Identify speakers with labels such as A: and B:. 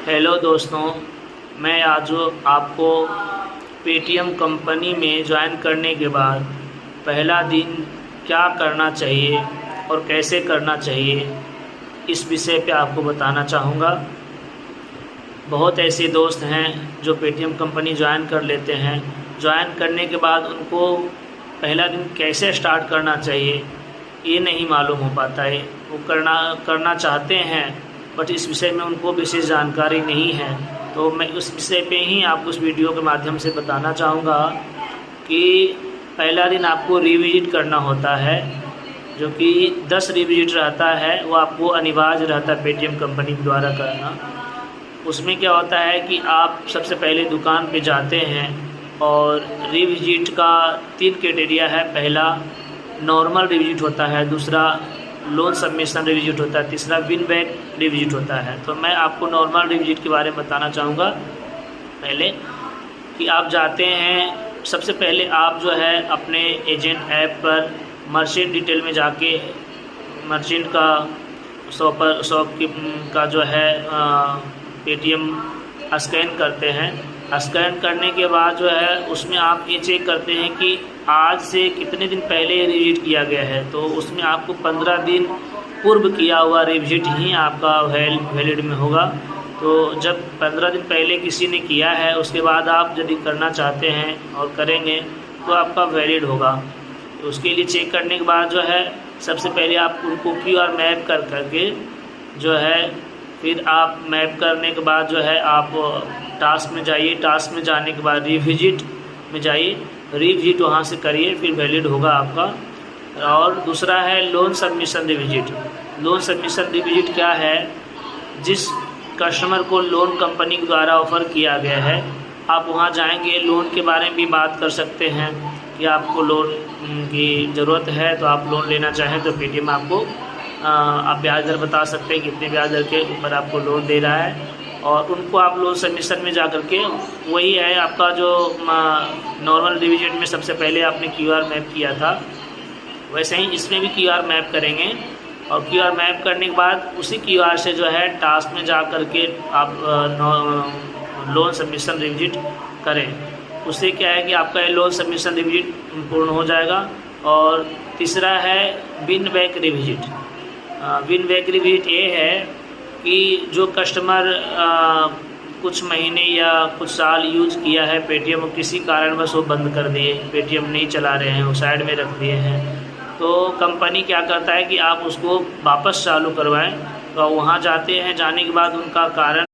A: Hello दोस्तों, मैं आज आपको पेटीएम कंपनी में ज्वाइन करने के बाद पहला दिन क्या करना चाहिए और कैसे करना चाहिए इस विषय पे आपको बताना चाहूँगा। बहुत ऐसे दोस्त हैं जो पेटीएम कंपनी ज्वाइन कर लेते हैं। ज्वाइन करने के बाद उनको पहला दिन कैसे स्टार्ट करना चाहिए ये नहीं मालूम हो पाता है। वो करना चाहते हैं बट इस विषय में उनको विशेष जानकारी नहीं है। तो मैं उस विषय पे ही आपको उस वीडियो के माध्यम से बताना चाहूँगा कि पहला दिन आपको रिविजिट करना होता है, जो कि 10 रिविजिट रहता है, वो आपको अनिवार्य रहता है पेटीएम कंपनी द्वारा करना। उसमें क्या होता है कि आप सबसे पहले दुकान पे जाते हैं और रिविजिट का 3 क्राइटेरिया है। पहला नॉर्मल रिविजिट होता है, दूसरा लोन सबमिशन रिविजिट होता है, तीसरा विन बैक रिविजिट होता है। तो मैं आपको नॉर्मल रिविजिट के बारे में बताना चाहूँगा। पहले कि आप जाते हैं, सबसे पहले आप जो है अपने एजेंट ऐप पर मर्चेंट डिटेल में जाके मर्चेंट का शॉप का जो है पेटीएम स्कैन करते हैं। स्कैन करने के बाद जो है उसमें आप ये चेक करते हैं कि आज से कितने दिन पहले रिविजिट किया गया है। तो उसमें आपको 15 दिन पूर्व किया हुआ रिविजिट ही आपका वैलिड में होगा। तो जब 15 दिन पहले किसी ने किया है उसके बाद आप यदि करना चाहते हैं और करेंगे तो आपका वैलिड होगा। तो उसके लिए चेक करने के बाद जो है सबसे पहले आप उनको QR मैप करके जो है, फिर आप मैप करने के बाद जो है आप टास्क में जाइए। टास्क में जाने के बाद रिविजिट में जाइए, रिविजिट वहाँ से करिए, फिर वैलिड होगा आपका। और दूसरा है loan submission revisit. Loan submission revisit क्या है? जिस कस्टमर को लोन कंपनी के द्वारा ऑफ़र किया गया है, आप वहाँ जाएंगे, लोन के बारे में भी बात कर सकते हैं कि आपको लोन की ज़रूरत है, तो आप लोन लेना चाहें तो पेटीएम आपको आप ब्याज दर बता सकते हैं कितने ब्याज दर के ऊपर आपको लोन दे रहा है। और उनको आप लोन सबमिशन में जा कर के वही है आपका जो नॉर्मल रिविजिट में सबसे पहले आपने QR मैप किया था, वैसे ही इसमें भी QR मैप करेंगे। और QR मैप करने के बाद उसी QR से जो है टास्क में जा कर के आप लोन सबमिशन रिविजिट करें। उससे क्या है कि आपका लोन सबमिशन रिविजिट पूर्ण हो जाएगा। और तीसरा है win back revisit. Win back revisit ये है कि जो कस्टमर कुछ महीने या कुछ साल यूज़ किया है पेटीएम, किसी कारणवश वो बंद कर दिए, पेटीएम नहीं चला रहे हैं, वो साइड में रख दिए हैं, तो कंपनी क्या करता है कि आप उसको वापस चालू करवाएं। तो वहाँ जाते हैं, जाने के बाद उनका कारण